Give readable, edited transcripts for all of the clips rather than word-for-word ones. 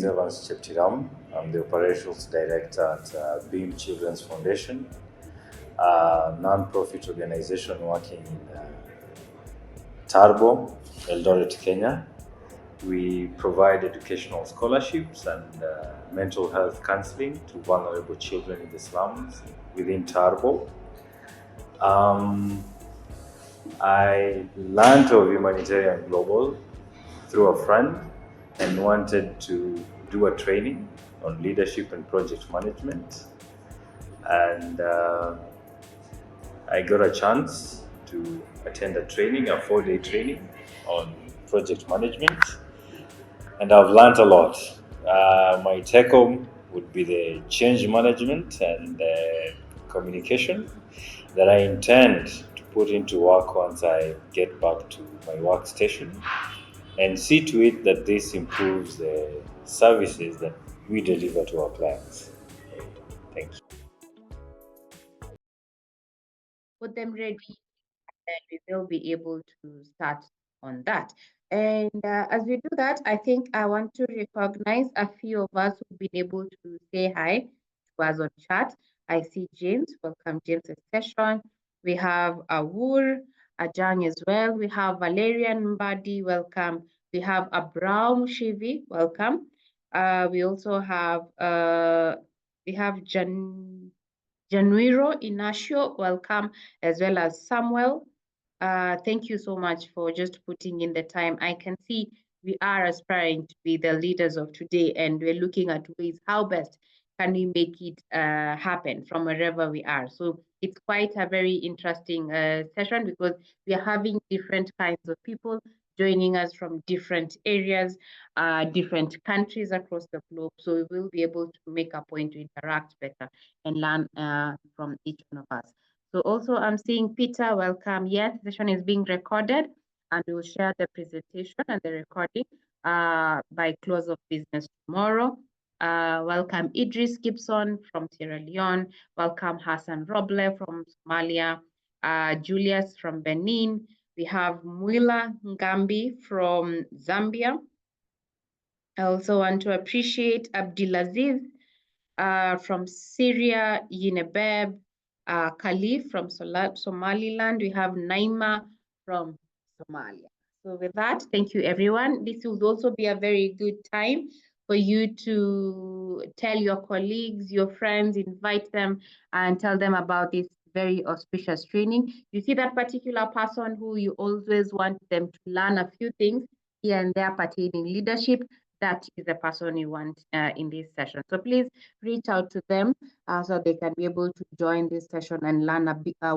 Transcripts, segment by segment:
Evans Cheptiram. I'm the Operations Director at Beam Children's Foundation, a non-profit organization working in Tarbo, Eldoret, Kenya. We provide educational scholarships and mental health counseling to vulnerable children in the slums within Tarbo. I learned of Humanitarian Global through a friend and wanted to do a training on leadership and project management. And I got a chance to attend a training, a 4-day training on project management. And I've learned a lot. My take home would be the change management and communication that I intend to put into work once I get back to my workstation, and see to it that this improves the services that we deliver to our clients. Thank you. Put them ready, and we will be able to start on that. And as we do that, I think I want to recognize a few of us who've been able to say hi to us on chat. I see James. Welcome, James' session. We have Awur, Ajang as well. We have Valerian Mbadi. Welcome. We have Abraham Shivi. Welcome. We also have Januiro Inacio. Welcome, as well as Samuel. Thank you so much for just putting in the time. I can see we are aspiring to be the leaders of today, and we're looking at ways how best can we make it happen from wherever we are. So it's quite a very interesting session, because we are having different kinds of people joining us from different areas, different countries across the globe. So we will be able to make a point to interact better and learn from each one of us. So also I'm seeing Peter, welcome. Yes, the session is being recorded, and we'll share the presentation and the recording by close of business tomorrow. Welcome Idris Gibson from Sierra Leone. Welcome Hassan Roble from Somalia. Julius from Benin. We have Mwila Ngambi from Zambia. I also want to appreciate Abdulaziz from Syria, Yinebeb, Khalif from Somaliland. We have Naima from Somalia. So with that, thank you, everyone. This will also be a very good time for you to tell your colleagues, your friends, invite them and tell them about this very auspicious training. You see that particular person who you always want them to learn a few things here and there pertaining leadership. That is the person you want in this session. So please reach out to them so they can be able to join this session and learn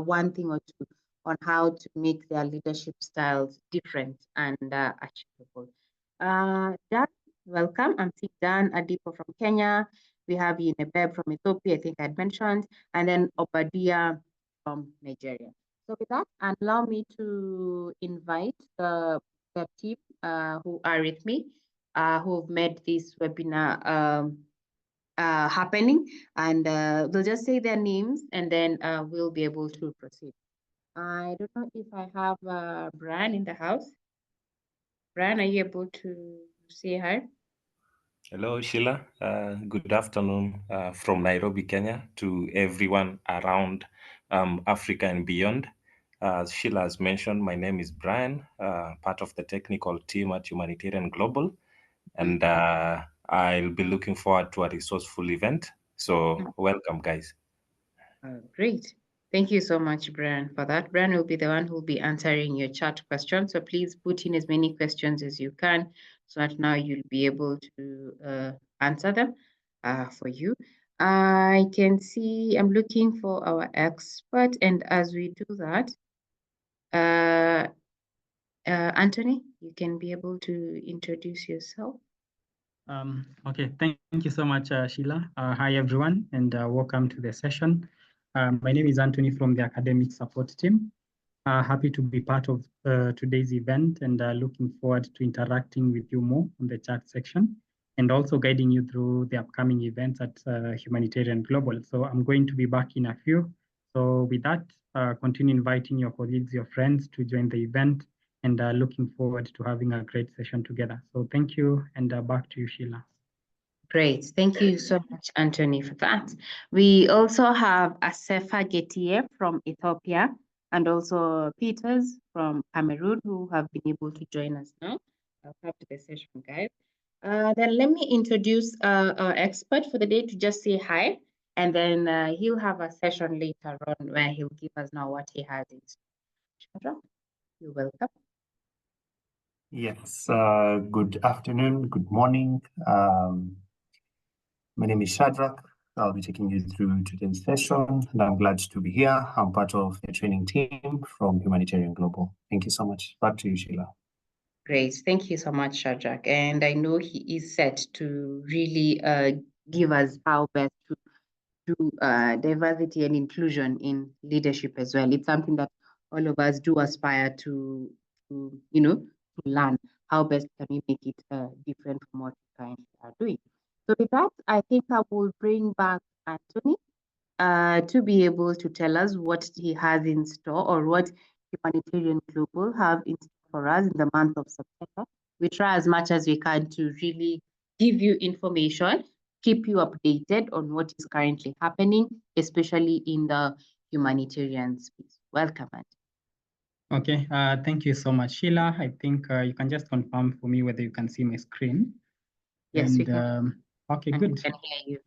one thing or two on how to make their leadership styles different and achievable. Dan, welcome. I'm seeing Dan Adipo from Kenya. We have Yinebeb from Ethiopia, I think I'd mentioned, and then Obadia from Nigeria. So with that, allow me to invite the team who are with me, who've made this webinar happening, and they'll just say their names, and then we'll be able to proceed. I don't know if I have Brian in the house. Brian, are you able to say hi? Hello, Sheilah. Good afternoon from Nairobi, Kenya, to everyone around Africa and beyond. As Sheilah has mentioned, my name is Brian, part of the technical team at Humanitarian Global, and I'll be looking forward to a resourceful event. So welcome, guys. Great. Thank you so much, Brian, for that. Brian will be the one who will be answering your chat questions. So please put in as many questions as you can, so that now you'll be able to answer them for you. I can see I'm looking for our expert, and as we do that, Anthony, you can be able to introduce yourself. Okay, thank you so much, Sheilah. Hi, everyone, and welcome to the session. My name is Anthony from the academic support team. Happy to be part of today's event, and looking forward to interacting with you more on the chat section, and also guiding you through the upcoming events at Humanitarian Global. So I'm going to be back in a few. So with that, continue inviting your colleagues, your friends to join the event, and looking forward to having a great session together. So thank you, and back to you, Sheilah. Great. Thank you so much, Anthony, for that. We also have Asefa Getier from Ethiopia and also Peters from Cameroon who have been able to join us now. Welcome to the session, guys. Then let me introduce our expert for the day to just say hi, and then he'll have a session later on where he'll give us now what he has in store. Shadrack, you're welcome. Yes, good afternoon, good morning. My name is Shadrack. I'll be taking you through today's session, and I'm glad to be here. I'm part of the training team from Humanitarian Global. Thank you so much. Back to you, Sheilah. Great. Thank you so much, Shadrack. And I know he is set to really give us how best to do diversity and inclusion in leadership as well. It's something that all of us do aspire to learn. How best can we make it different from what we currently are doing? So with that, I think I will bring back Anthony to be able to tell us what he has in store or what Humanitarian Global have in store for us in the month of September. We try as much as we can to really give you information, keep you updated on what is currently happening, especially in the humanitarian space. Welcome, Anthony. Okay, thank you so much, Sheilah. I think you can just confirm for me whether you can see my screen. Yes, we can. Okay, And good. we can hear you.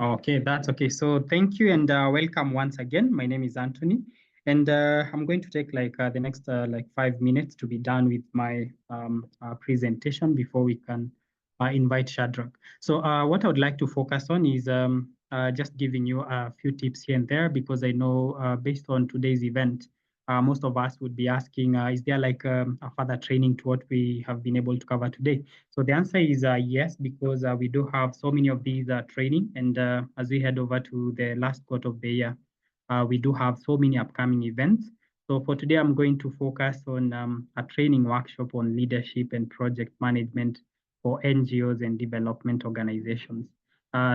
Okay, that's okay. So thank you and welcome once again. My name is Anthony, and I'm going to take the next 5 minutes to be done with my presentation before we can invite Shadrack. So what I would like to focus on is just giving you a few tips here and there, because I know based on today's event, most of us would be asking, is there a further training to what we have been able to cover today? So the answer is yes, because we do have so many of these training. And as we head over to the last quarter of the year, we do have so many upcoming events. So for today, I'm going to focus on a training workshop on leadership and project management for NGOs and development organizations.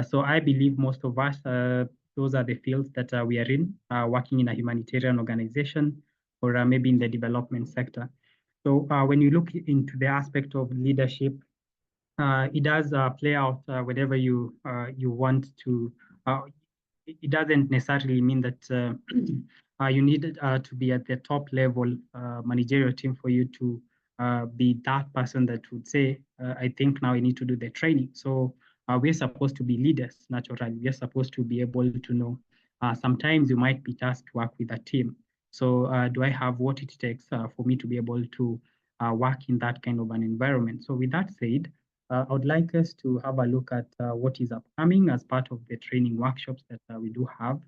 So I believe most of us, those are the fields that we are in, working in a humanitarian organization or maybe in the development sector. So when you look into the aspect of leadership, it does play out whenever you want to. It doesn't necessarily mean that you need to be at the top level managerial team for you to be that person that would say, I think now I need to do the training. So we're supposed to be leaders naturally. We're supposed to be able to know. Sometimes you might be tasked to work with a team. So do I have what it takes for me to be able to work in that kind of an environment? So with that said, I would like us to have a look at what is upcoming as part of the training workshops that we do have.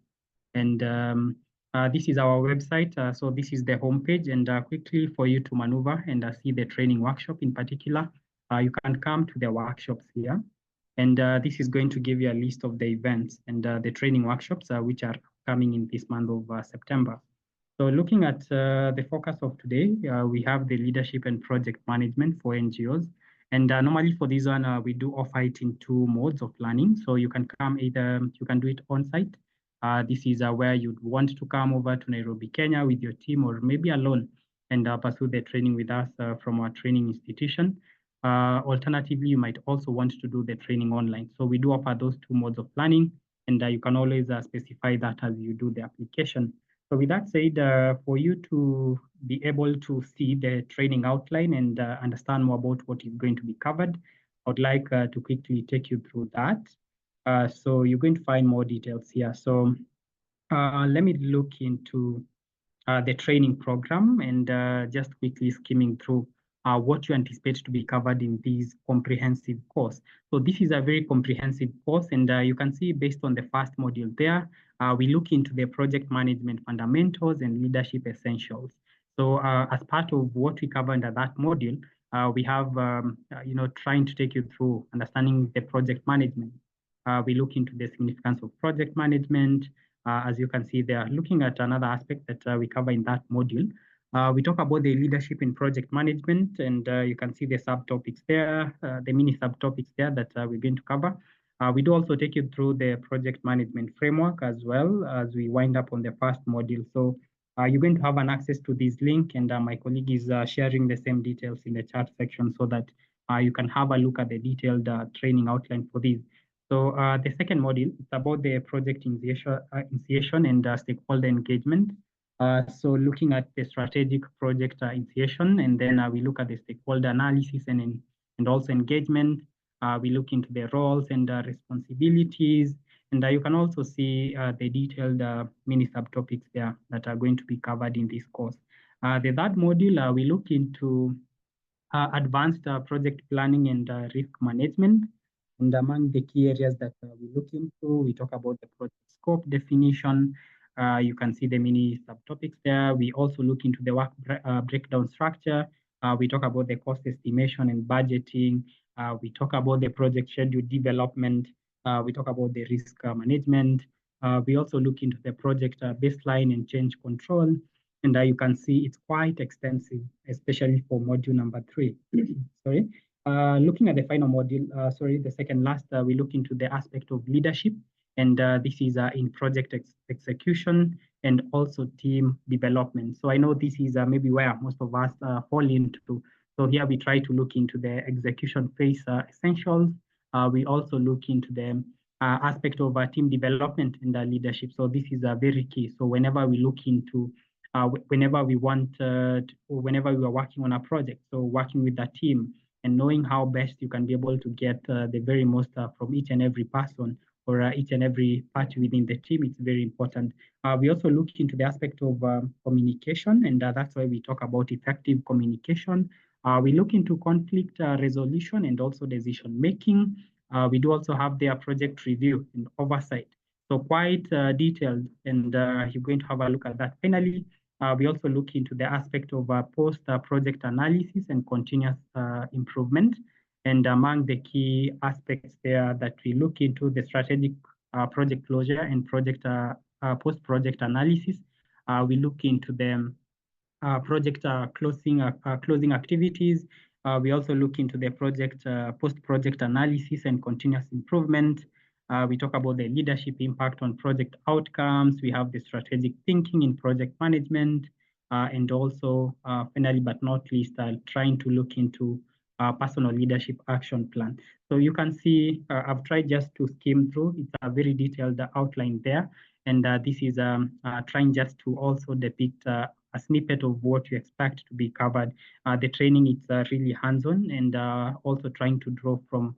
And this is our website. So this is the homepage. And quickly for you to maneuver and see the training workshop in particular, you can come to the workshops here. And this is going to give you a list of the events and the training workshops which are coming in this month of September. So looking at the focus of today, we have the leadership and project management for NGOs. And normally for this one, we do offer it in two modes of learning. So you can come either, you can do it on site. This is where you'd want to come over to Nairobi, Kenya with your team or maybe alone and pursue the training with us from our training institution. Alternatively, you might also want to do the training online. So we do offer those two modes of learning, and you can always specify that as you do the application. So with that said, for you to be able to see the training outline and understand more about what is going to be covered, I would like to quickly take you through that. So you're going to find more details here. So let me look into the training program and just quickly skimming through what you anticipate to be covered in this comprehensive course. So this is a very comprehensive course, and you can see based on the first module there, we look into the project management fundamentals and leadership essentials. So as part of what we cover under that module, we have, trying to take you through understanding the project management. We look into the significance of project management. As you can see there, looking at another aspect that we cover in that module, we talk about the leadership in project management, and you can see the subtopics there, the mini subtopics there that we're going to cover. We do also take you through the project management framework as well as we wind up on the first module. So you're going to have an access to this link, and my colleague is sharing the same details in the chat section so that you can have a look at the detailed training outline for this. So the second module is about the project initiation and stakeholder engagement. So looking at the strategic project initiation, and then we look at the stakeholder analysis and also engagement. We look into the roles and responsibilities, and you can also see the detailed mini subtopics there that are going to be covered in this course. The third module, we look into advanced project planning and risk management. And among the key areas that we look into, we talk about the project scope definition. You can see the mini subtopics there. We also look into the work breakdown structure. We talk about the cost estimation and budgeting. We talk about the project schedule development. We talk about the risk management. We also look into the project baseline and change control. And you can see it's quite extensive, especially for module number 3. Sorry. Looking at the final module, the second last, we look into the aspect of leadership. And this is in project execution and also team development. So I know this is maybe where most of us fall into. So here we try to look into the execution phase essentials. We also look into the aspect of team development and leadership. So this is very key. So whenever we look into whenever we want, whenever we are working on a project, so working with the team and knowing how best you can be able to get the very most from each and every person or each and every party within the team, it's very important. We also look into the aspect of communication, and that's why we talk about effective communication. We look into conflict resolution and also decision making. We do also have their project review and oversight. So quite detailed, and you're going to have a look at that. Finally, we also look into the aspect of post-project analysis and continuous improvement. And among the key aspects there that we look into, the strategic project closure and project post-project analysis. We look into the project closing activities. We also look into the project post-project analysis and continuous improvement. We talk about the leadership impact on project outcomes. We have the strategic thinking in project management, and also finally, but not least, trying to look into personal leadership action plan. So you can see, I've tried just to skim through. It's a very detailed outline there. And this is trying just to also depict a snippet of what you expect to be covered. The training is really hands-on, and also trying to draw from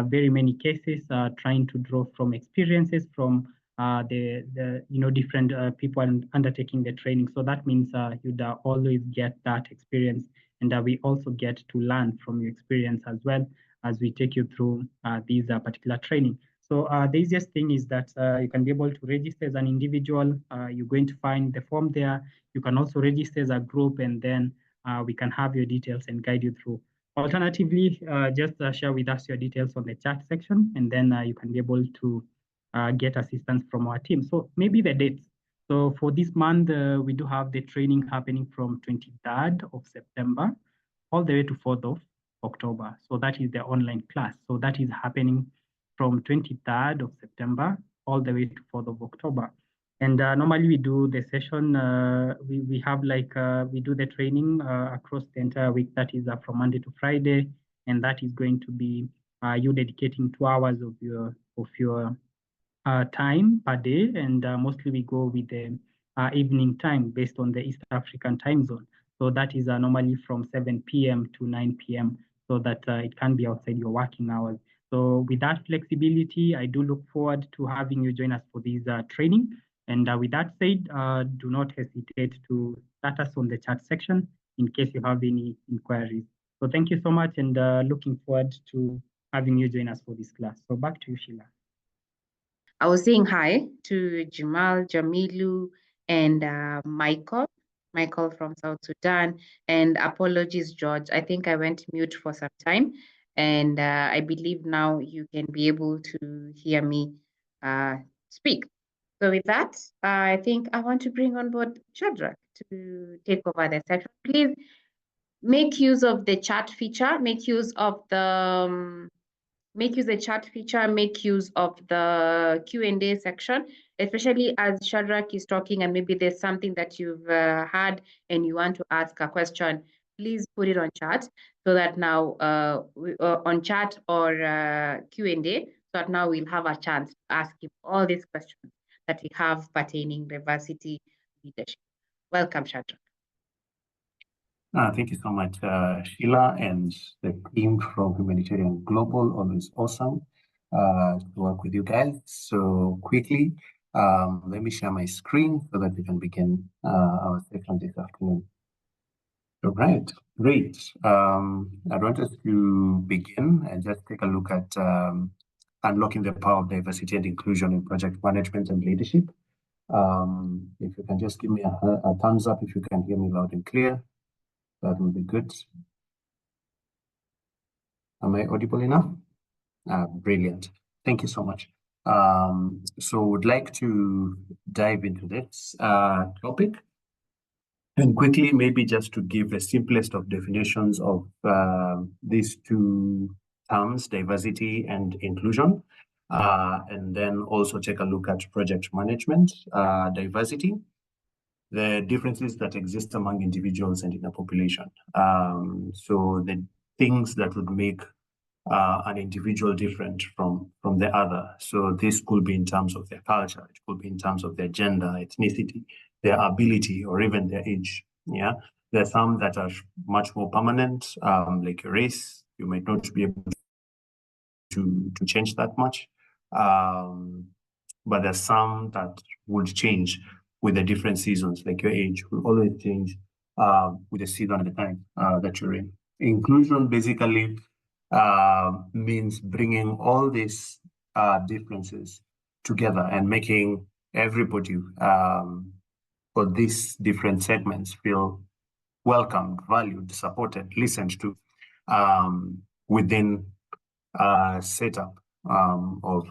very many cases, trying to draw from experiences from the different people undertaking the training. So that means you'd always get that experience, and we also get to learn from your experience as well as we take you through these particular training. So the easiest thing is that you can be able to register as an individual. You're going to find the form there. You can also register as a group, and then we can have your details and guide you through. Alternatively, just share with us your details on the chat section, and then you can be able to get assistance from our team. So maybe the dates. So for this month, we do have the training happening from 23rd of September all the way to 4th of October. So that is the online class. So that is happening from 23rd of September all the way to 4th of October. And normally we do the session, we have like, we do the training across the entire week. That is from Monday to Friday. And that is going to be you dedicating 2 hours of your time per day. And mostly we go with the evening time based on the East African time zone. So that is normally from 7 p.m. to 9 p.m. so that it can be outside your working hours. So with that flexibility, I do look forward to having you join us for this training. And with that said, do not hesitate to start us on the chat section in case you have any inquiries. So thank you so much, and looking forward to having you join us for this class. So back to you, Sheilah. I was saying hi to Jamal, Jamilu, and Michael from South Sudan. And apologies, George. I think I went mute for some time. And I believe now you can be able to hear me speak. So with that, I think I want to bring on board Shadrack to take over the section. Please make use of the chat feature, make use of the chat feature, make use of the Q&A section, especially as Shadrack is talking and maybe there's something that you've had and you want to ask a question. please put it on chat so that now on chat or Q&A, so that now we'll have a chance to ask him all these questions that we have pertaining diversity leadership. Welcome, Shadrack. Thank you so much, Sheilah, and the team from Humanitarian Global. Always awesome to work with you guys. So quickly, let me share my screen so that we can begin our session this afternoon. All right, great. I want us to begin and just take a look at unlocking the power of diversity and inclusion in project management and leadership. If you can just give me a thumbs up if you can hear me loud and clear, that will be good. Am I audible enough? Brilliant. Thank you so much. So would like to dive into this topic. And quickly, maybe just to give the simplest of definitions of these two terms, diversity and inclusion, and then also take a look at project management, diversity, the differences that exist among individuals and in a population. So the things that would make an individual different from the other. So this could be in terms of their culture, it could be in terms of their gender, ethnicity, their ability, or even their age. Yeah, there are some that are much more permanent, like your race. You might not be able to change that much, but there's some that would change with the different seasons, like your age will always change with the season at the time that you're in. Inclusion basically means bringing all these differences together and making everybody for these different segments feel welcomed, valued, supported, listened to within a setup of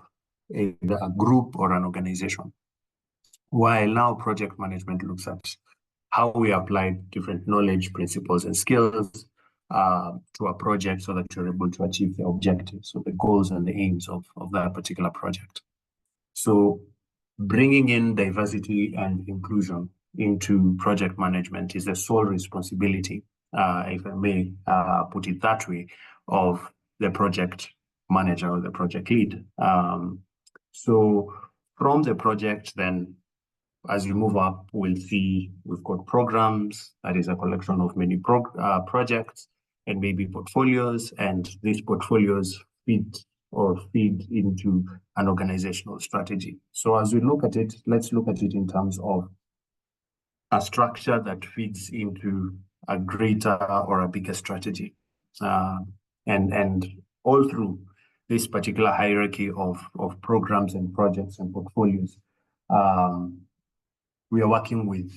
either a group or an organization. While now project management looks at how we apply different knowledge, principles, and skills to a project so that you're able to achieve the objectives, so the goals and the aims of that particular project. So bringing in diversity and inclusion into project management is the sole responsibility, if I may put it that way, of the project manager or the project lead. So from the project, then as you move up, we'll see we've got programs, that is a collection of many projects and maybe portfolios, and these portfolios feed into an organizational strategy. So as we look at it, let's look at it in terms of a structure that feeds into a greater or a bigger strategy. And all through this particular hierarchy of programs and projects and portfolios, we are working with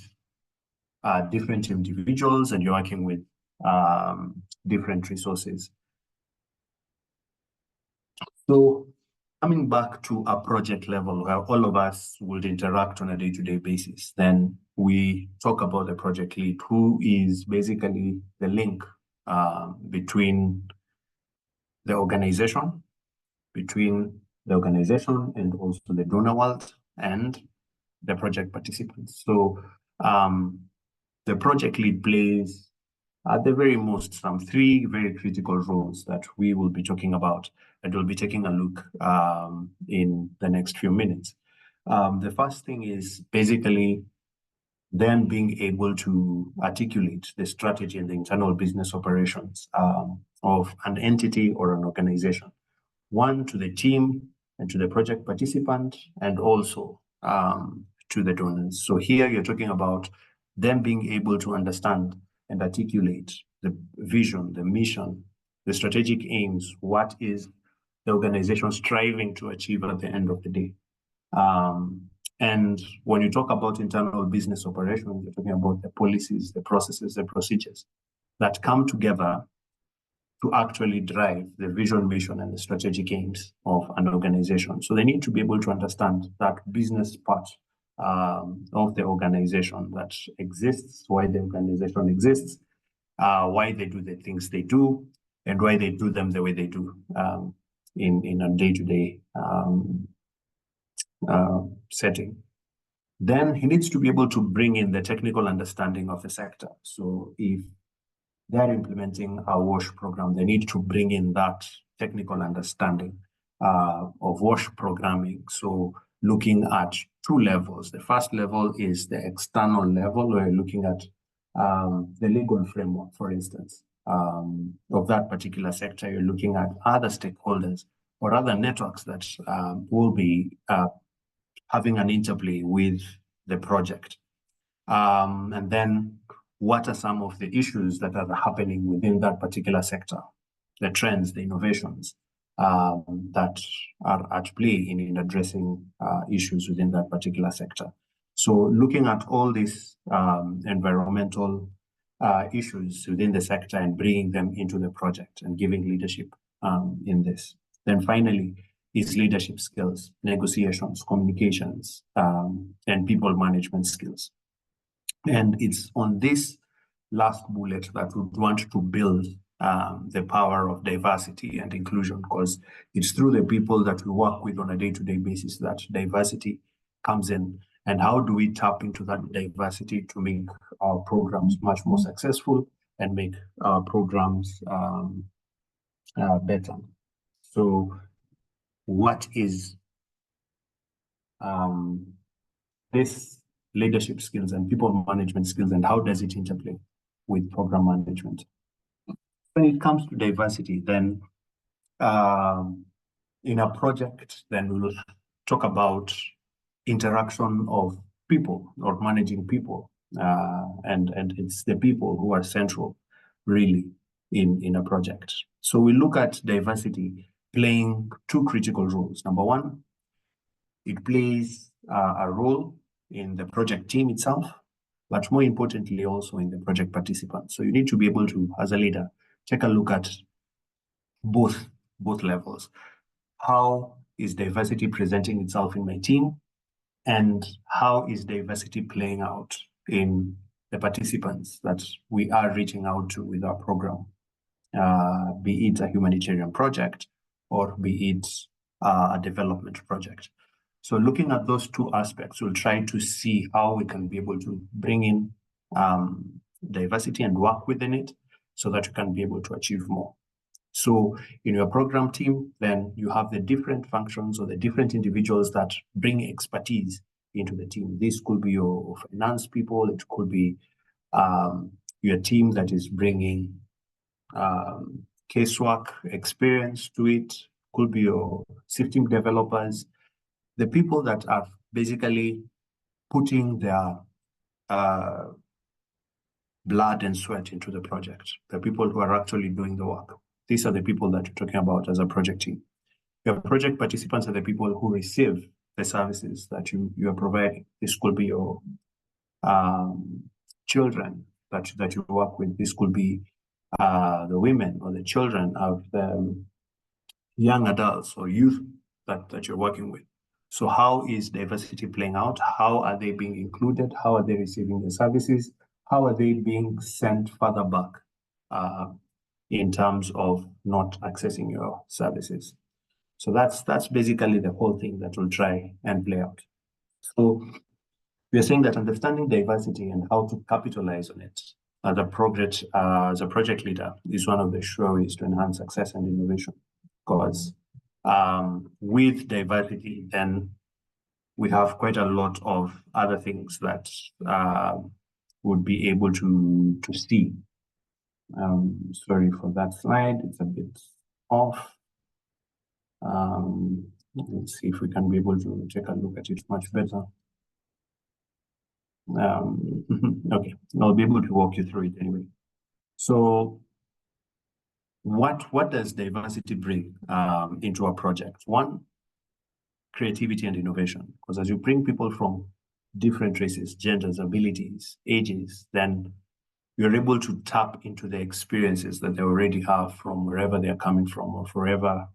different individuals, and you're working with different resources. So coming back to a project level where all of us would interact on a day-to-day basis, then we talk about the project lead, who is basically the link between the organization and also the donor world and the project participants. So the project lead plays at the very most some three very critical roles that we will be talking about, and we'll be taking a look in the next few minutes. The first thing is basically then being able to articulate the strategy and the internal business operations of an entity or an organization, one to the team and to the project participant, and also to the donors. So here you're talking about them being able to understand and articulate the vision, the mission, the strategic aims, what is the organization striving to achieve at the end of the day. And when you talk about internal business operations, you're talking about the policies, the processes, the procedures that come together to actually drive the vision, mission, and the strategic aims of an organization. So they need to be able to understand that business part of the organization that exists, why the organization exists, why they do the things they do, and why they do them the way they do in a day-to-day setting. Then he needs to be able to bring in the technical understanding of the sector. So if they're implementing a WASH program, they need to bring in that technical understanding of WASH programming. So looking at two levels. The first level is the external level, where you're looking at the legal framework, for instance, of that particular sector. You're looking at other stakeholders or other networks that will be having an interplay with the project. And then what are some of the issues that are happening within that particular sector, the trends, the innovations that are at play in addressing issues within that particular sector. So looking at all these environmental issues within the sector and bringing them into the project and giving leadership in this. Then finally is leadership skills, negotiations, communications, and people management skills. And it's on this last bullet that we want to build the power of diversity and inclusion, because it's through the people that we work with on a day-to-day basis that diversity comes in. And how do we tap into that diversity to make our programs much more successful and make our programs better? So what is this leadership skills and people management skills, and how does it interplay with program management? When it comes to diversity, then in a project, then we will talk about interaction of people or managing people, and it's the people who are central really in a project. So we look at diversity playing two critical roles. Number one, it plays a role in the project team itself, but more importantly also in the project participants. So you need to be able to, as a leader, take a look at both levels. How is diversity presenting itself in my team? And how is diversity playing out in the participants that we are reaching out to with our program? Be it a humanitarian project or be it a development project. So looking at those two aspects, we'll try to see how we can be able to bring in diversity and work within it so that we can be able to achieve more. So in your program team, then you have the different functions or the different individuals that bring expertise into the team. This could be your finance people, it could be your team that is bringing casework experience to it, could be your system developers, the people that are basically putting their blood and sweat into the project, the people who are actually doing the work. These are the people that you're talking about as a project team. Your project participants are the people who receive the services that you are providing. This could be your children that you work with. This could be the women or the children of the young adults or youth that you're working with. So how is diversity playing out? How are they being included? How are they receiving the services? How are they being sent further back in terms of not accessing your services? So that's basically the whole thing that we'll try and play out. So we are saying that understanding diversity and how to capitalize on it as a project leader is one of the sure ways to enhance success and innovation. Because with diversity, then we have quite a lot of other things that would be able to see. Sorry for that slide, it's a bit off. Let's see if we can be able to take a look at it much better. Okay, I'll be able to walk you through it anyway. So what does diversity bring into a project? One, creativity and innovation, because as you bring people from different races, genders, abilities, ages, then you're able to tap into the experiences that they already have from wherever they're coming from, or forever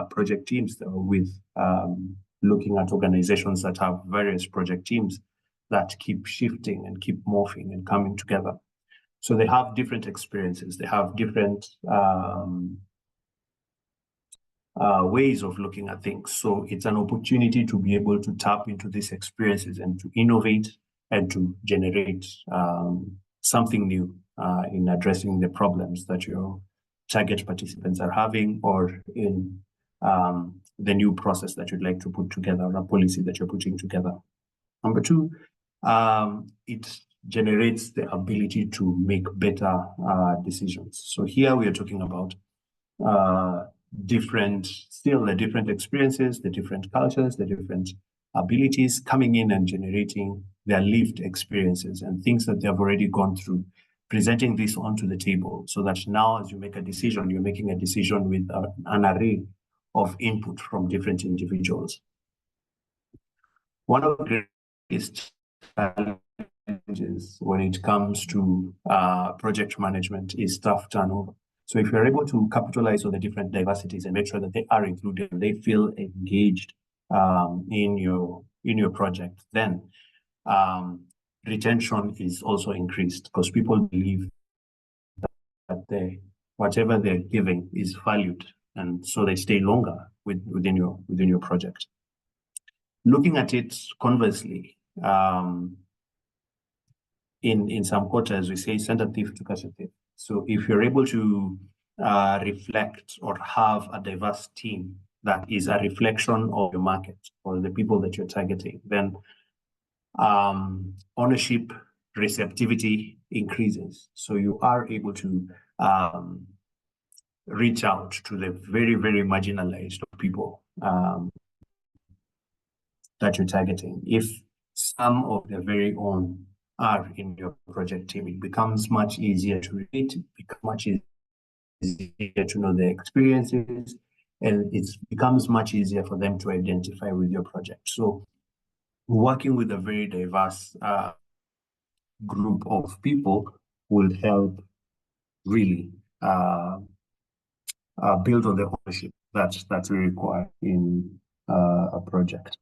project teams that are with, looking at organizations that have various project teams that keep shifting and keep morphing and coming together. So they have different experiences, they have different ways of looking at things. So it's an opportunity to be able to tap into these experiences and to innovate and to generate something new in addressing the problems that your target participants are having, or in the new process that you'd like to put together, or a policy that you're putting together. Number two, it generates the ability to make better decisions. So here we are talking about the different experiences, the different cultures, the different abilities coming in and generating their lived experiences and things that they have already gone through, presenting this onto the table, so that now as you make a decision, you're making a decision with an array of input from different individuals. One of the greatest challenges when it comes to project management is staff turnover. So if you're able to capitalize on the different diversities and make sure that they are included, they feel engaged in your project, then retention is also increased, because people believe that whatever they're giving is valued, and so they stay longer within your project. Looking at it conversely, in some quarters we say send a thief to catch a thief. So if you're able to reflect or have a diverse team that is a reflection of your market or the people that you're targeting, then ownership receptivity increases. So you are able to reach out to the very, very marginalized people that you're targeting. If some of their very own are in your project team, it becomes much easier to relate, it becomes much easier to know their experiences, and it becomes much easier for them to identify with your project. So working with a very diverse group of people will help really build on the ownership that we require in a project.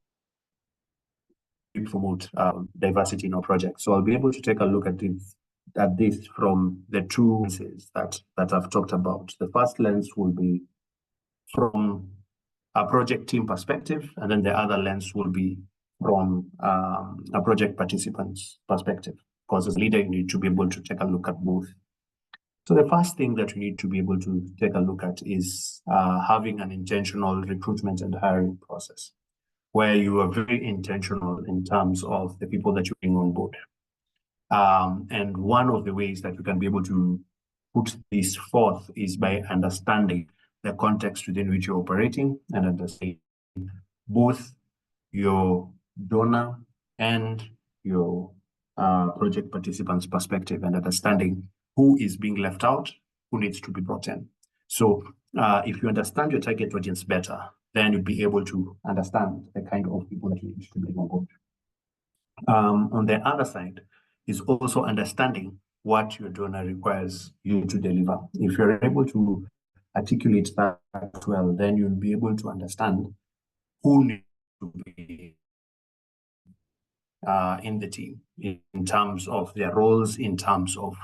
We promote diversity in our project. So I'll be able to take a look at this from the two lenses that I've talked about. The first lens will be from a project team perspective, and then the other lens will be from a project participant's perspective. Because as a leader, you need to be able to take a look at both. So the first thing that you need to be able to take a look at is having an intentional recruitment and hiring process, where you are very intentional in terms of the people that you bring on board. And one of the ways that you can be able to put this forth is by understanding the context within which you're operating, and understanding both your donor and your project participants' perspective, and understanding who is being left out, who needs to be brought in. So if you understand your target audience better, then you'll be able to understand the kind of people that you need to bring on board. On the other side is also understanding what your donor requires you to deliver. If you're able to articulate that well, then you'll be able to understand who needs to be in the team, in terms of their roles, in terms of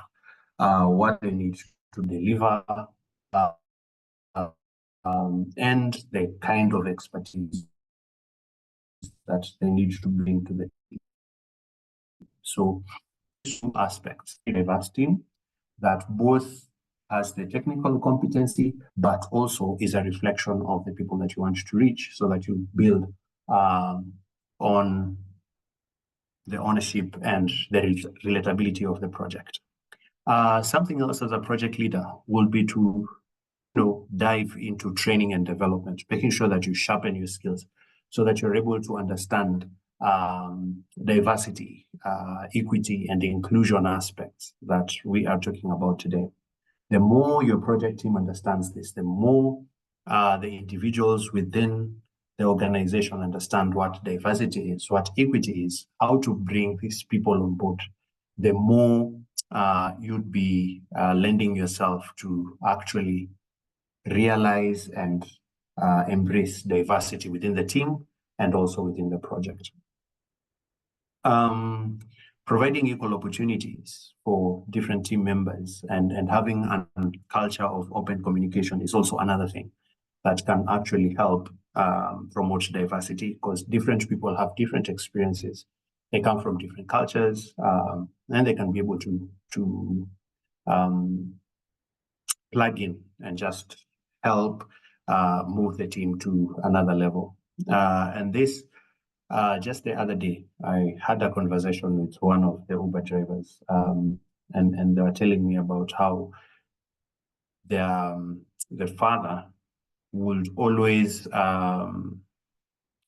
what they need to deliver, and the kind of expertise that they need to bring to the team. So, two aspects: a diverse team that both has the technical competency, but also is a reflection of the people that you want to reach, so that you build on the ownership and the relatability of the project. Something else as a project leader will be to dive into training and development, making sure that you sharpen your skills so that you're able to understand diversity, equity, and inclusion aspects that we are talking about today. The more your project team understands this, the more the individuals within the organization understand what diversity is, what equity is, how to bring these people on board, the more you'd be lending yourself to actually realize and embrace diversity within the team and also within the project. Providing equal opportunities for different team members and having a culture of open communication is also another thing that can actually help promote diversity, because different people have different experiences. They come from different cultures, and they can be able to plug in and just help move the team to another level. And this, just the other day, I had a conversation with one of the Uber drivers, and they were telling me about how the father would always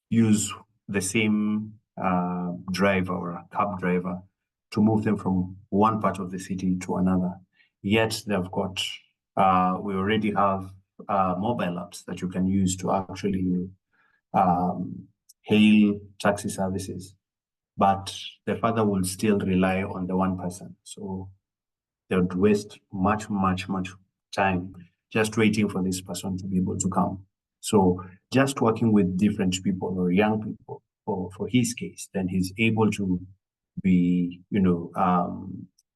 use the same driver or a cab driver to move them from one part of the city to another. Yet they've got, we already have mobile apps that you can use to actually hail taxi services, but the father will still rely on the one person. So they would waste much time just waiting for this person to be able to come. So just working with different people or young people for his case, then he's able to be,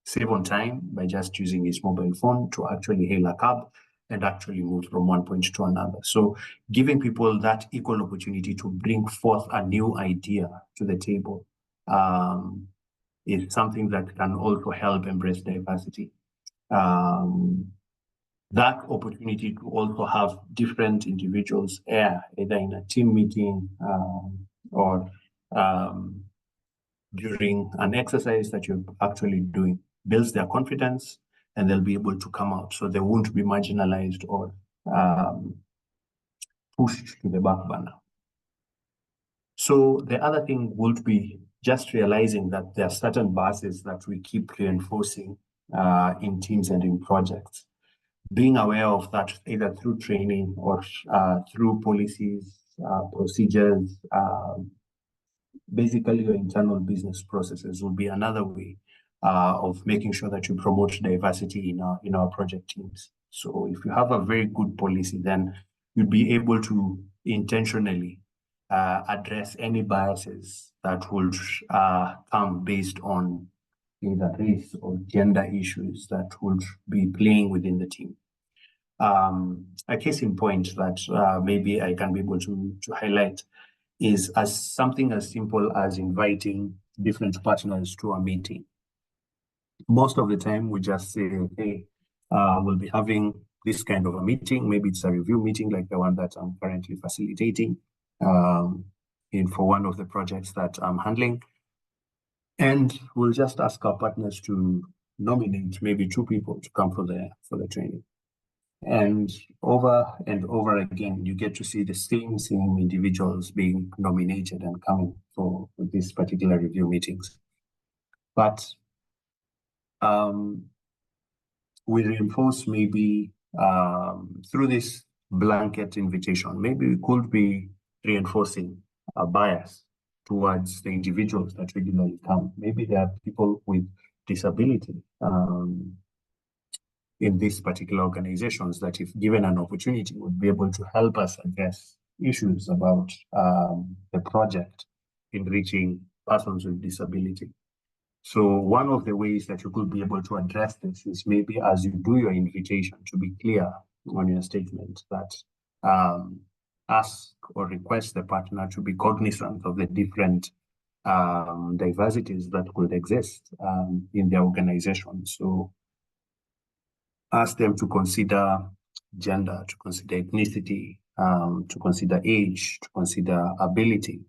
save on time by just using his mobile phone to actually hail a cab and actually move from one point to another. So giving people that equal opportunity to bring forth a new idea to the table is something that can also help embrace diversity. That opportunity to also have different individuals either in a team meeting or during an exercise that you're actually doing builds their confidence, and they'll be able to come out, so they won't be marginalized or pushed to the back burner. So the other thing would be just realizing that there are certain biases that we keep reinforcing in teams and in projects. Being aware of that either through training or through policies, procedures, basically your internal business processes will be another way of making sure that you promote diversity in our project teams. So if you have a very good policy, then you'll be able to intentionally address any biases that would come based on either race or gender issues that would be playing within the team. A case in point that maybe I can be able to highlight is as something as simple as inviting different partners to a meeting. Most of the time we just say, hey, we'll be having this kind of a meeting. Maybe it's a review meeting like the one that I'm currently facilitating for one of the projects that I'm handling. And we'll just ask our partners to nominate maybe 2 people to come for the training. And over again, you get to see the same individuals being nominated and coming for these particular review meetings. But we reinforce maybe through this blanket invitation, maybe we could be reinforcing a bias towards the individuals that regularly come. Maybe there are people with disability in these particular organizations that, if given an opportunity, would be able to help us address issues about the project in reaching persons with disability. So one of the ways that you could be able to address this is maybe as you do your invitation to be clear on your statement that ask or request the partner to be cognizant of the different diversities that could exist in their organization. So ask them to consider gender, to consider ethnicity, to consider age, to consider ability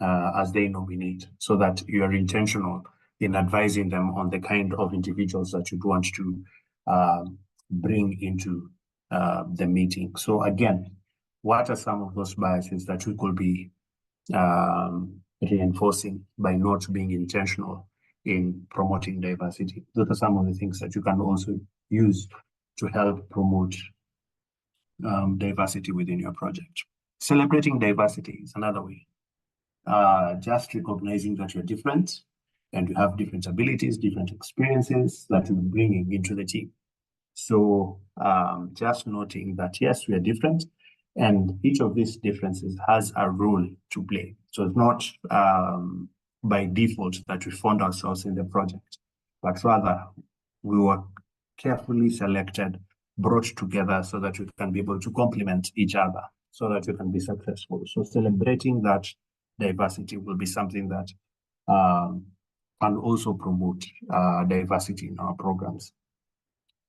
as they nominate, so that you are intentional in advising them on the kind of individuals that you'd want to bring into the meeting. So again, what are some of those biases that we could be reinforcing by not being intentional in promoting diversity? Those are some of the things that you can also use to help promote diversity within your project. Celebrating diversity is another way. Just recognizing that you're different and you have different abilities, different experiences that you're bringing into the team. So just noting that, yes, we are different, and each of these differences has a role to play. So it's not by default that we found ourselves in the project, but rather we were carefully selected, brought together so that we can be able to complement each other, so that we can be successful. So celebrating that diversity will be something that can also promote diversity in our programs.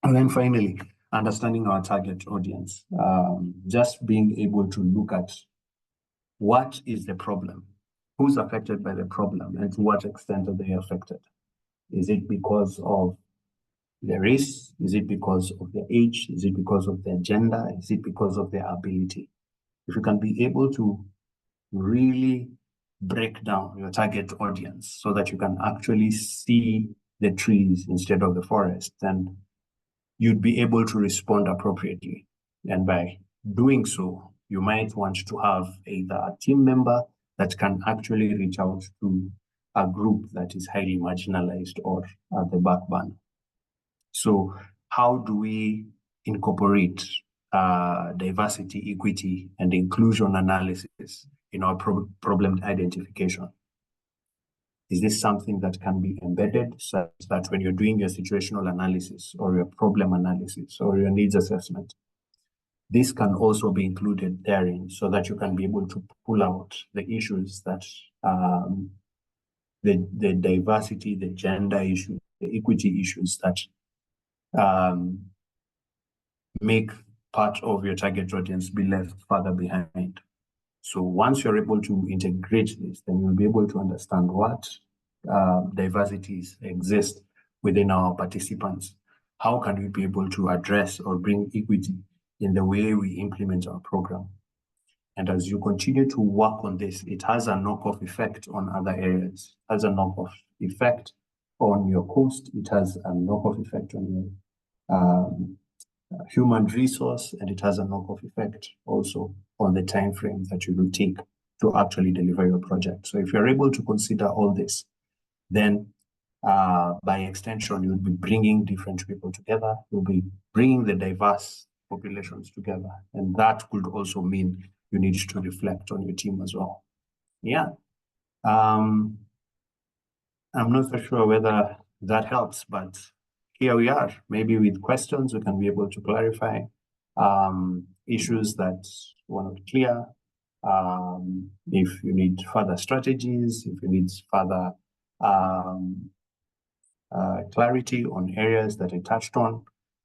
And then finally, understanding our target audience. Just being able to look at what is the problem, who's affected by the problem, and to what extent are they affected. Is it because of their race? Is it because of their age? Is it because of their gender? Is it because of their ability? If you can be able to really break down your target audience so that you can actually see the trees instead of the forest, then you'd be able to respond appropriately. And by doing so, you might want to have either a team member that can actually reach out to a group that is highly marginalized or at the back burner. So how do we incorporate diversity, equity, and inclusion analysis in our problem identification? Is this something that can be embedded such that when you're doing your situational analysis or your problem analysis or your needs assessment, this can also be included therein so that you can be able to pull out the issues that the diversity, the gender issue, the equity issues that make part of your target audience be left further behind. So once you're able to integrate this, then you'll be able to understand what diversities exist within our participants. How can we be able to address or bring equity in the way we implement our program? And as you continue to work on this, it has a knock-off effect on other areas. It has a knock-off effect on your cost. It has a knock-off effect on your human resource, and it has a knock-off effect also on the time frame that you will take to actually deliver your project. So if you're able to consider all this, then by extension, you'll be bringing different people together. You'll be bringing the diverse populations together. And that could also mean you need to reflect on your team as well. Yeah. I'm not so sure whether that helps, but here we are. Maybe with questions, we can be able to clarify issues that were not clear. If you need further strategies, if you need further clarity on areas that I touched on,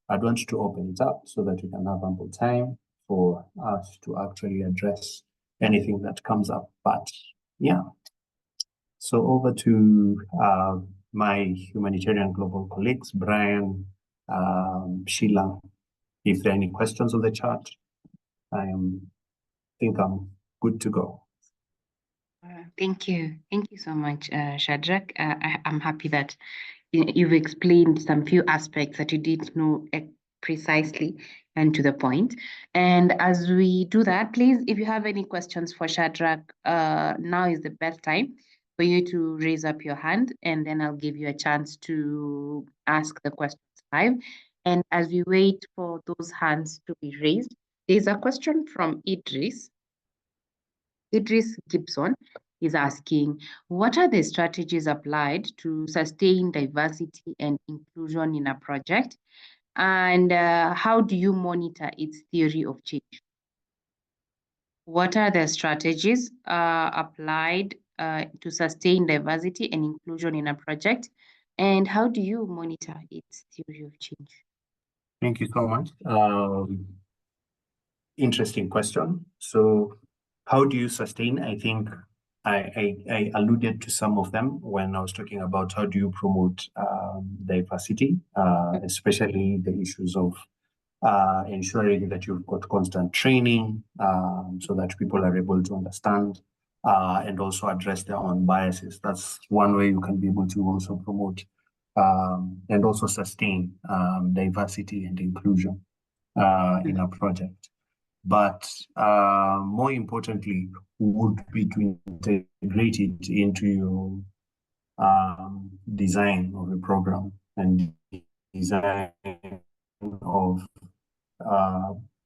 I'd want you to open it up so that we can have ample time for us to actually address anything that comes up. But yeah, so over to my humanitarian global colleagues, Brian, Sheilah. If there are any questions on the chat, I think I'm good to go. Thank you. Thank you so much, Shadrack. I'm happy that you've explained some few aspects that you didn't know precisely and to the point. And as we do that, please, if you have any questions for Shadrack, now is the best time for you to raise up your hand, and then I'll give you a chance to ask the questions live. And as we wait for those hands to be raised, there's a question from Idris. Idris Gibson is asking, what are the strategies applied to sustain diversity and inclusion in a project? And how do you monitor its theory of change? What are the strategies applied to sustain diversity and inclusion in a project? And how do you monitor its theory of change? Thank you so much. Interesting question. So how do you sustain? I think I alluded to some of them when I was talking about how do you promote diversity, especially the issues of ensuring that you've got constant training so that people are able to understand and also address their own biases. That's one way you can be able to also promote and also sustain diversity and inclusion in a project. But more importantly, would be to integrate it into your design of a program and design of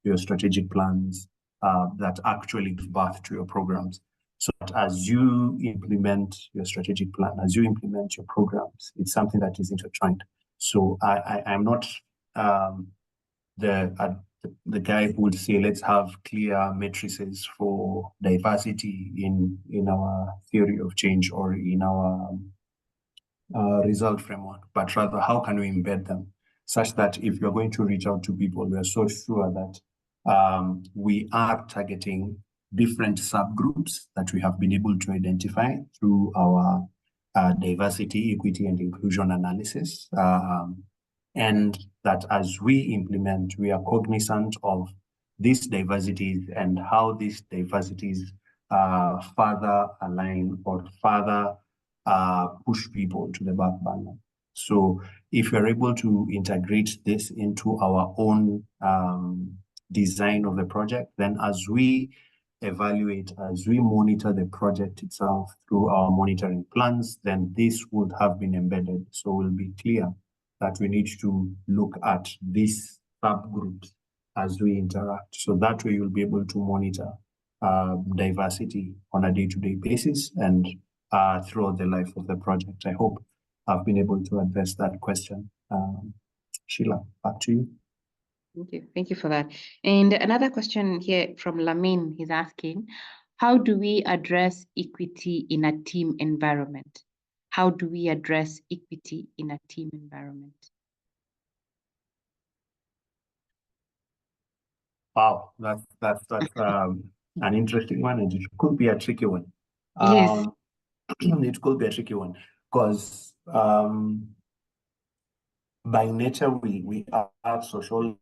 your strategic plans that actually give birth to your programs. So that as you implement your strategic plan, as you implement your programs, it's something that is intertwined. So I'm not the guy who would say, let's have clear matrices for diversity in our theory of change or in our result framework, but rather how can we embed them such that if you're going to reach out to people, we are so sure that we are targeting different subgroups that we have been able to identify through our diversity, equity, and inclusion analysis. And that as we implement, we are cognizant of these diversities and how these diversities further align or further push people to the back burner. So if we're able to integrate this into our own design of the project, then as we evaluate, as we monitor the project itself through our monitoring plans, then this would have been embedded. So we'll be clear that we need to look at these subgroups as we interact. So that way you'll be able to monitor diversity on a day-to-day basis and throughout the life of the project. I hope I've been able to address that question. Sheilah, back to you. Thank you for that. And another question here from Lamin, he's asking, how do we address equity in a team environment? How do we address equity in a team environment? Wow, that's an interesting one, and it could be a tricky one. Yes. It could be a tricky one because by nature we are social.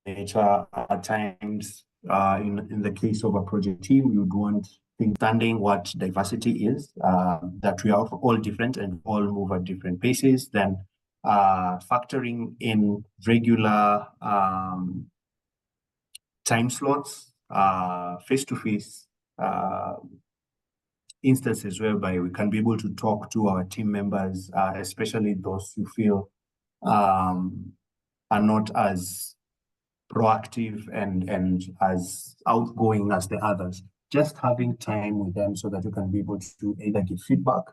Nature at times, in the case of a project team, you'd want understanding what diversity is, that we are all different and all move at different paces, then factoring in regular time slots, face-to-face instances whereby we can be able to talk to our team members, especially those who feel are not as proactive and as outgoing as the others. Just having time with them so that you can be able to either give feedback,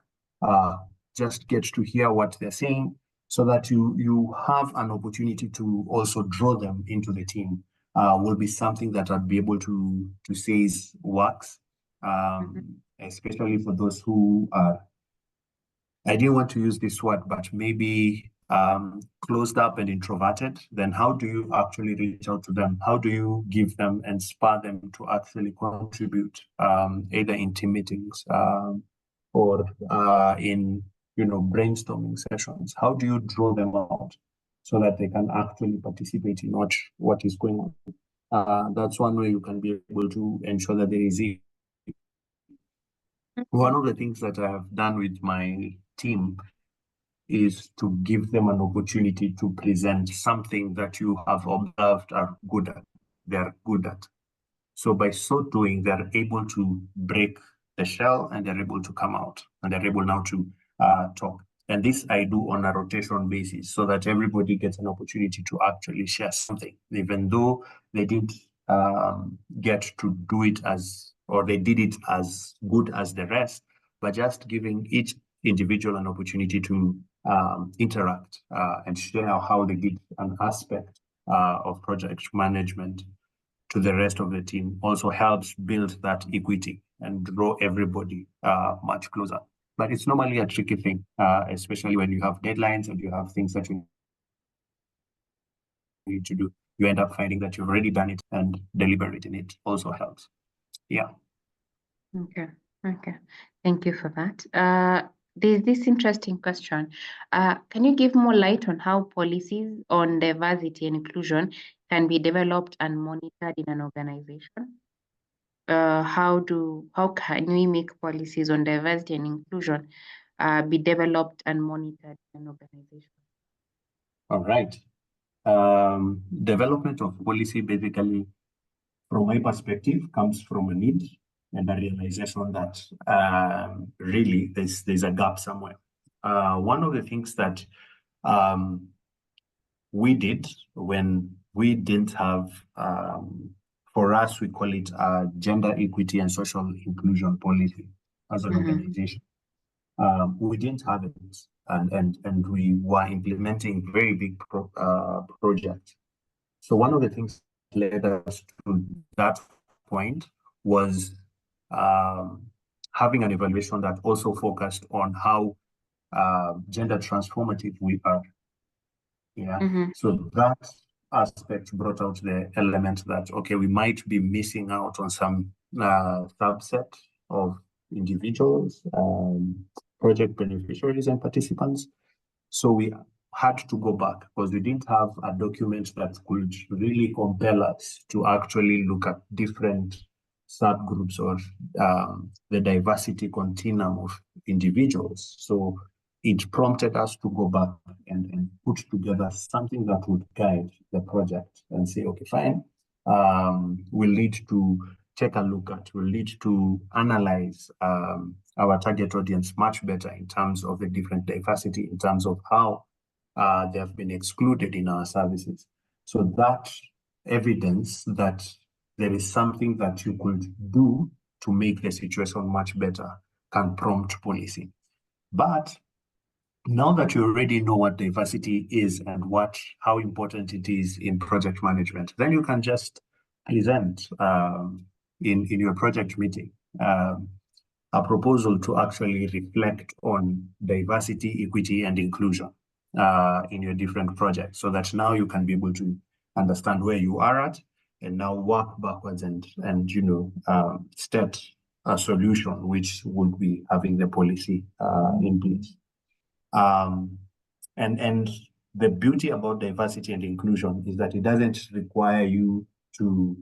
just get to hear what they're saying, so that you have an opportunity to also draw them into the team, will be something that I'd be able to say works, especially for those who are, I didn't want to use this word, but maybe closed up and introverted. Then how do you actually reach out to them? How do you give them and spur them to actually contribute, either in team meetings or in brainstorming sessions? How do you draw them out so that they can actually participate in what is going on? That's one way you can be able to ensure that there is one of the things that I have done with my team is to give them an opportunity to present something that you have observed they're good at. So by so doing, they're able to break the shell and they're able to come out and they're able now to talk. And this I do on a rotation basis so that everybody gets an opportunity to actually share something, even though they didn't get to do it or they did it as good as the rest, but just giving each individual an opportunity to interact and share how they did an aspect of project management to the rest of the team also helps build that equity and draw everybody much closer. But it's normally a tricky thing, especially when you have deadlines and you have things that you need to do. You end up finding that you've already done it, and deliberating it also helps. Yeah. Okay. Thank you for that. There's this interesting question. Can you give more light on how policies on diversity and inclusion can be developed and monitored in an organization? How can we make policies on diversity and inclusion be developed and monitored in an organization? All right. Development of policy basically, from my perspective, comes from a need and a realization that really there's a gap somewhere. One of the things that we did when we didn't have, for us, we call it gender equity and social inclusion policy as an organization. We didn't have it, and we were implementing very big projects. So one of the things that led us to that point was having an evaluation that also focused on how gender transformative we are. Yeah. Mm-hmm. So that aspect brought out the element that, okay, we might be missing out on some subset of individuals, project beneficiaries and participants. So we had to go back because we didn't have a document that could really compel us to actually look at different subgroups or the diversity continuum of individuals. So it prompted us to go back and put together something that would guide the project and say, okay, fine, we'll need to take a look at, we'll need to analyze our target audience much better in terms of the different diversity, in terms of how they have been excluded in our services. So that evidence that there is something that you could do to make the situation much better can prompt policy. But now that you already know what diversity is and how important it is in project management, then you can just present in your project meeting a proposal to actually reflect on diversity, equity, and inclusion in your different projects, so that now you can be able to understand where you are at and now work backwards and state a solution which would be having the policy in place. And the beauty about diversity and inclusion is that it doesn't require you to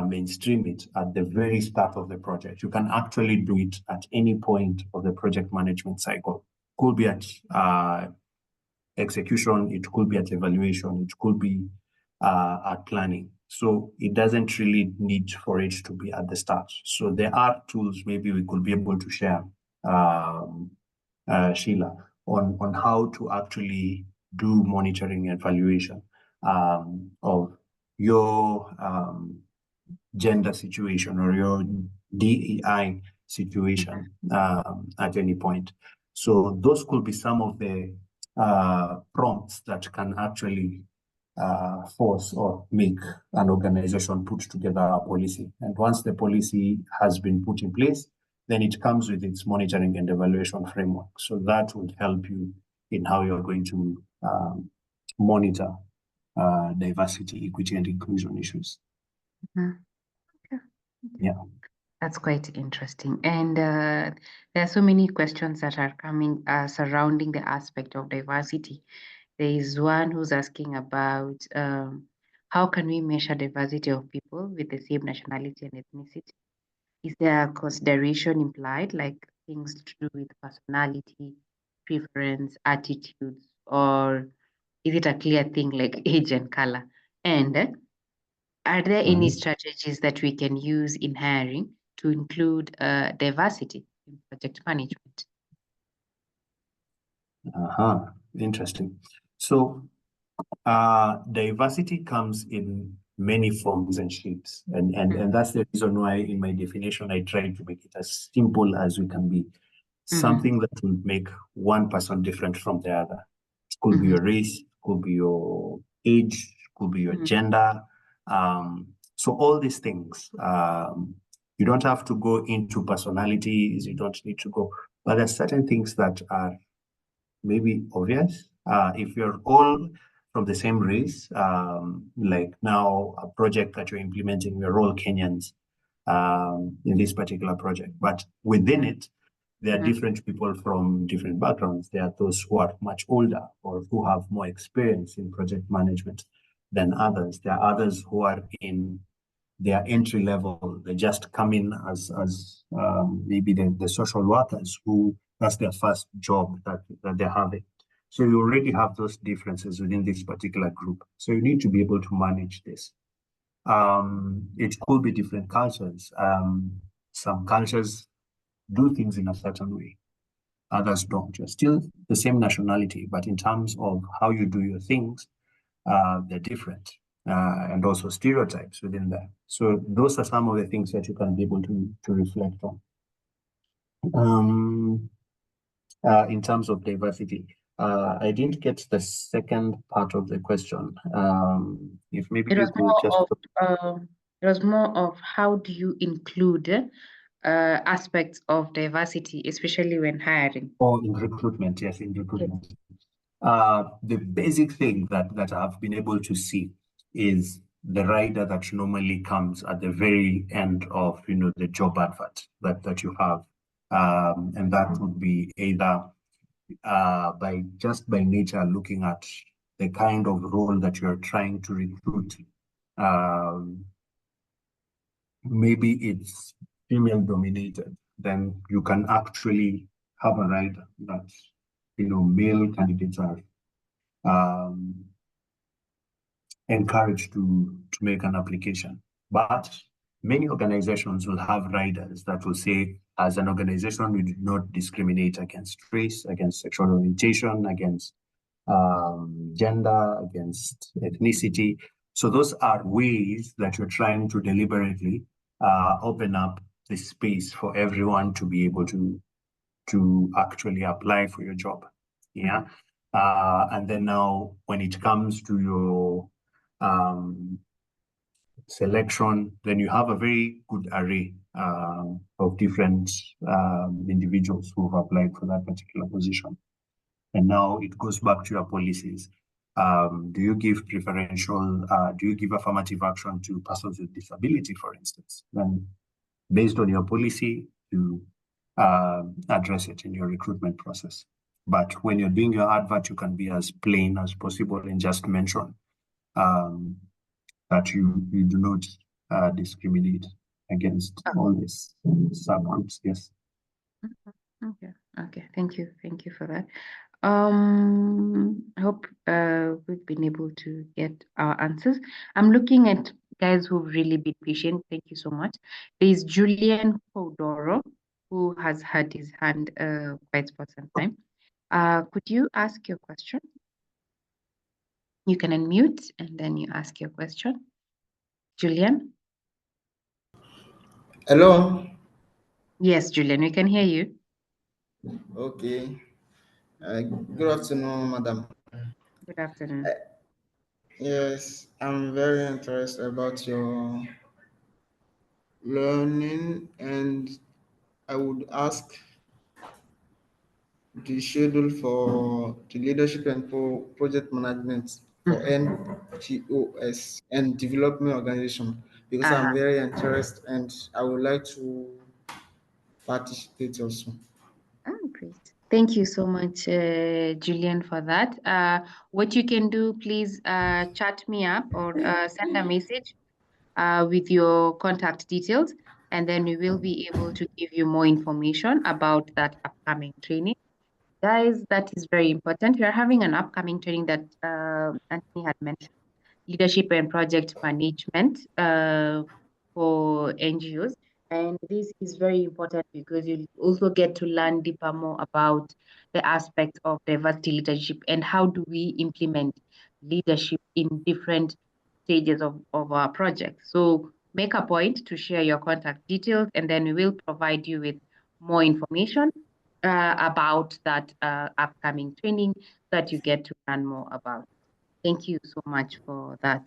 mainstream it at the very start of the project. You can actually do it at any point of the project management cycle. Could be at execution, it could be at evaluation, it could be at planning. So it doesn't really need for it to be at the start. So there are tools maybe we could be able to share, Sheilah, on how to actually do monitoring and evaluation of your gender situation or your DEI situation at any point. So those could be some of the prompts that can actually force or make an organization put together a policy. And once the policy has been put in place, then it comes with its monitoring and evaluation framework. So that would help you in how you're going to monitor diversity, equity, and inclusion issues. Mm-hmm. Okay. Yeah. That's quite interesting. And there are so many questions that are coming surrounding the aspect of diversity. There is one who's asking about how can we measure diversity of people with the same nationality and ethnicity? Is there a consideration implied, like things to do with personality, preference, attitudes, or is it a clear thing like age and color? And are there any strategies that we can use in hiring to include diversity in project management? Interesting. So diversity comes in many forms and shapes. And that's the reason why in my definition, I try to make it as simple as we can be. Something that will make one person different from the other. It could be your race, could be your age, could be your gender. So all these things, you don't have to go into personalities, you don't need to go, but there's certain things that are maybe obvious. If you're all from the same race, like now a project that you're implementing, we're all Kenyans in this particular project, but within it, there are different people from different backgrounds. There are those who are much older or who have more experience in project management than others. There are others who are in their entry level. They just come in as maybe the social workers who that's their first job that they're having. So you already have those differences within this particular group. So you need to be able to manage this. It could be different cultures. Some cultures do things in a certain way. Others don't. You're still the same nationality, but in terms of how you do your things, they're different. And also stereotypes within that. So those are some of the things that you can be able to reflect on. In terms of diversity, I didn't get the second part of the question. If maybe It you was could just... it was more of how do you include aspects of diversity, especially when hiring? Or in recruitment, yes, in recruitment. The basic thing that I've been able to see is the rider that normally comes at the very end of the job advert that you have, and that would be either by nature looking at the kind of role that you're trying to recruit. Maybe it's female dominated, then you can actually have a rider that male candidates are encouraged to make an application. But many organizations will have riders that will say, as an organization, we do not discriminate against race, against sexual orientation, against gender, against ethnicity. So those are ways that you're trying to deliberately open up the space for everyone to be able to actually apply for your job. Yeah. And then now when it comes to your selection, then you have a very good array of different individuals who have applied for that particular position. And now it goes back to your policies. Do you give do you give affirmative action to persons with disability, for instance? Then based on your policy, you address it in your recruitment process. But when you're doing your advert, you can be as plain as possible and just mention that you do not discriminate against all these subgroups. Yes. Okay. Thank you for that. I hope we've been able to get our answers. I'm looking at guys who've really been patient. Thank you so much. There's Julian Kodoro, who has had his hand quite for some time. Could you ask your question? You can unmute and then you ask your question. Julian? Hello. Yes, Julian, we can hear you. Okay. Good afternoon, madam. Good afternoon. Yes, I'm very interested about your learning, and I would ask the schedule for the leadership and project management for NGOs and development organization, because I'm very interested and I would like to participate also. Great. Thank you so much, Julian, for that. What you can do, please chat me up or send a message with your contact details, and then we will be able to give you more information about that upcoming training. Guys, that is very important. We are having an upcoming training that Anthony had mentioned, leadership and project management for NGOs. And this is very important because you also get to learn deeper more about the aspects of diversity leadership and how do we implement leadership in different stages of our project. So make a point to share your contact details, and then we will provide you with more information about that upcoming training that you get to learn more about. Thank you so much for that,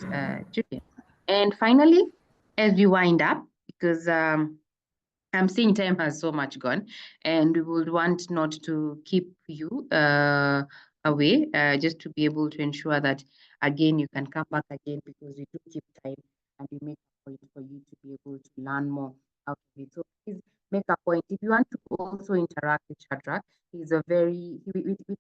Julian. And finally, as we wind up, because I'm seeing time has so much gone, and we would want not to keep you away, just to be able to ensure that, again, you can come back again, because we do keep time and we make a point for you to be able to learn more out of it. So please make a point. If you want to also interact with Shadrack, we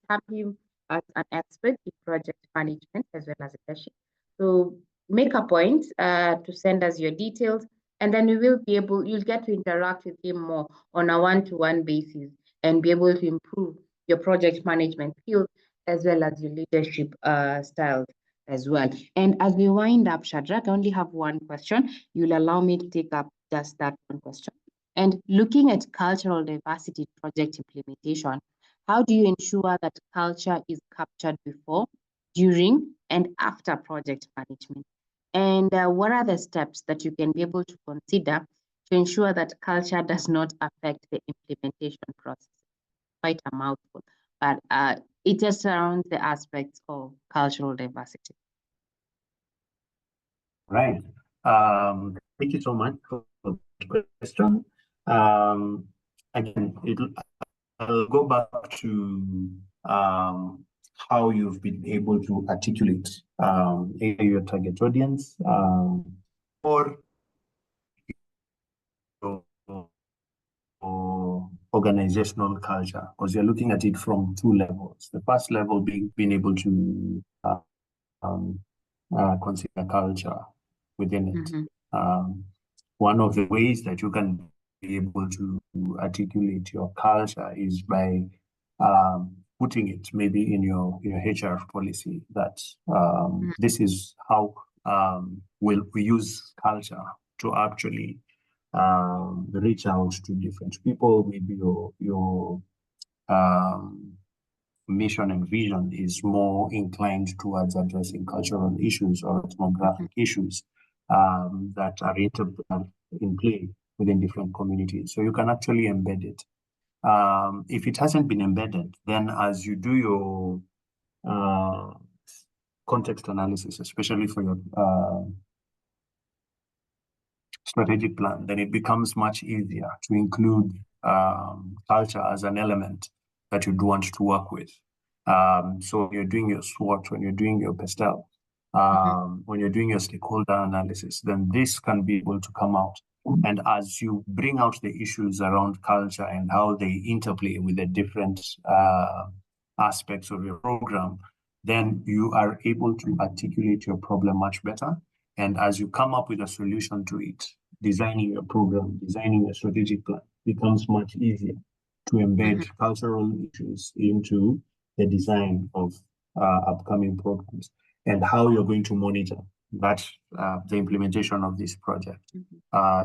have him as an expert in project management as well as leadership. So make a point to send us your details, and then you'll get to interact with him more on a one-to-one basis and be able to improve your project management skills as well as your leadership styles as well. And as we wind up, Shadrack, I only have one question. You'll allow me to take up just that one question. And looking at cultural diversity project implementation, how do you ensure that culture is captured before, during, and after project management? And what are the steps that you can be able to consider to ensure that culture does not affect the implementation process? Quite a mouthful, but it just surrounds the aspects of cultural diversity. Right. Thank you so much for the question. Again, I'll go back to how you've been able to articulate your target audience or organizational culture, because you're looking at it from two levels. The first level being able to consider culture within it. One of the ways that you can be able to articulate your culture is by putting it maybe in your HR policy that this is how we use culture to actually reach out to different people. Maybe your mission and vision is more inclined towards addressing cultural issues or ethnographic issues that are in play within different communities. So you can actually embed it. If it hasn't been embedded, then as you do your context analysis, especially for your strategic plan, then it becomes much easier to include culture as an element that you'd want to work with. So when you're doing your SWOT, when you're doing your PESTEL, when you're doing your stakeholder analysis, then this can be able to come out. And as you bring out the issues around culture and how they interplay with the different aspects of your program, then you are able to articulate your problem much better. And as you come up with a solution to it, designing your program, designing a strategic plan becomes much easier to embed cultural issues into the design of upcoming programs and how you're going to monitor that the implementation of this project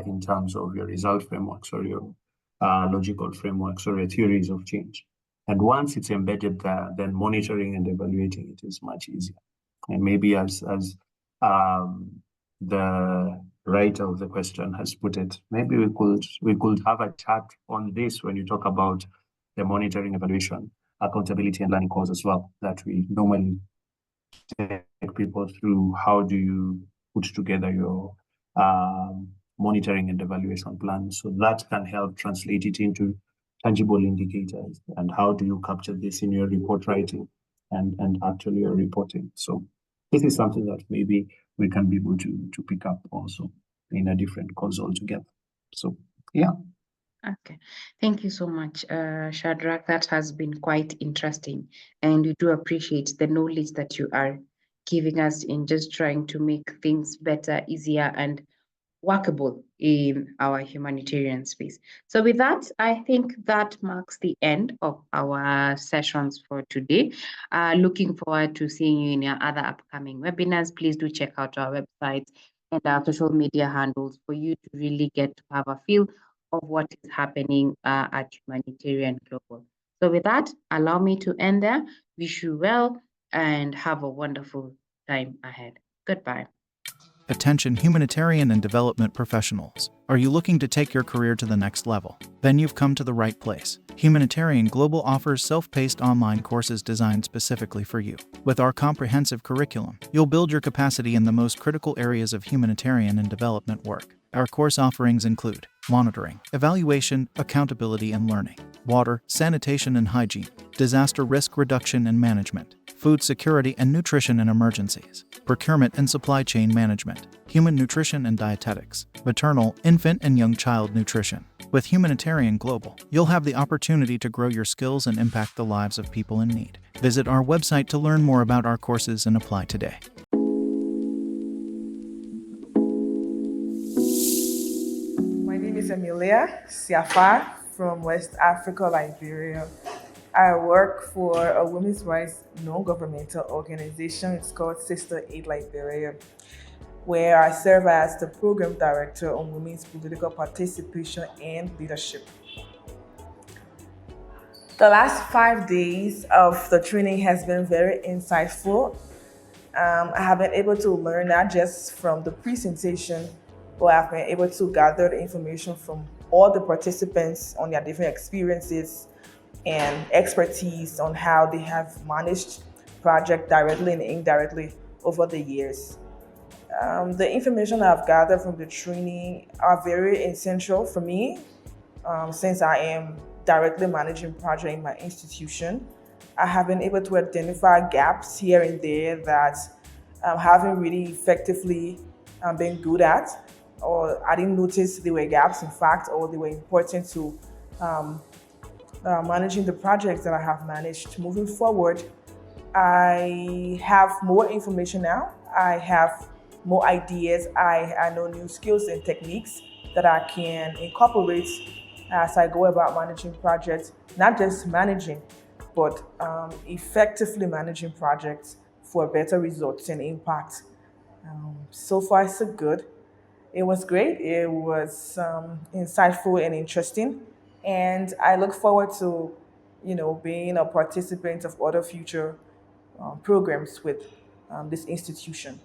in terms of your result frameworks or your logical frameworks or your theories of change. And once it's embedded there, then monitoring and evaluating it is much easier. And maybe as the writer of the question has put it, maybe we could have a chat on this when you talk about the monitoring, evaluation, accountability, and learning course as well, that we normally take people through. How do you put together your monitoring and evaluation plan? So that can help translate it into tangible indicators. And how do you capture this in your report writing and actually your reporting? So this is something that maybe we can be able to pick up also in a different course altogether. So yeah. Okay, thank you so much, Shadrack. That has been quite interesting, and we do appreciate the knowledge that you are giving us in just trying to make things better, easier, and workable in our humanitarian space. So with that, I think that marks the end of our sessions for today. Looking forward to seeing you in your other upcoming webinars. Please do check out our website and our social media handles for you to really get to have a feel of what is happening at Humanitarian Global. So with that, allow me to end there. Wish you well and have a wonderful time ahead. Goodbye. Attention humanitarian and development professionals. Are you looking to take your career to the next level? Then you've come to the right place. Humanitarian Global offers self-paced online courses designed specifically for you. With our comprehensive curriculum, you'll build your capacity in the most critical areas of humanitarian and development work. Our course offerings include monitoring, evaluation, accountability and learning, water, sanitation and hygiene, disaster risk reduction and management, food security and nutrition in emergencies, procurement and supply chain management, human nutrition and dietetics, maternal, infant and young child nutrition. With Humanitarian Global, you'll have the opportunity to grow your skills and impact the lives of people in need. Visit our website to learn more about our courses and apply today. My name is Emilia Siafa from West Africa, Liberia. I work for a women's rights non-governmental organization. It's called Sister Aid Liberia, where I serve as the program director on women's political participation and leadership. The last 5 days of the training has been very insightful. I have been able to learn not just from the presentation, but I've been able to gather the information from all the participants on their different experiences and expertise on how they have managed projects directly and indirectly over the years. The information I've gathered from the training are very essential for me since I am directly managing project in my institution, I have been able to identify gaps here and there that I haven't really effectively been good at, or I didn't notice there were gaps, in fact, or they were important to managing the projects that I have managed. Moving forward, I have more information now. I have more ideas. I know new skills and techniques that I can incorporate as I go about managing projects, not just managing, but effectively managing projects for better results and impact. So far, so good. It was great. It was insightful and interesting, and I look forward to, being a participant of other future programs with this institution.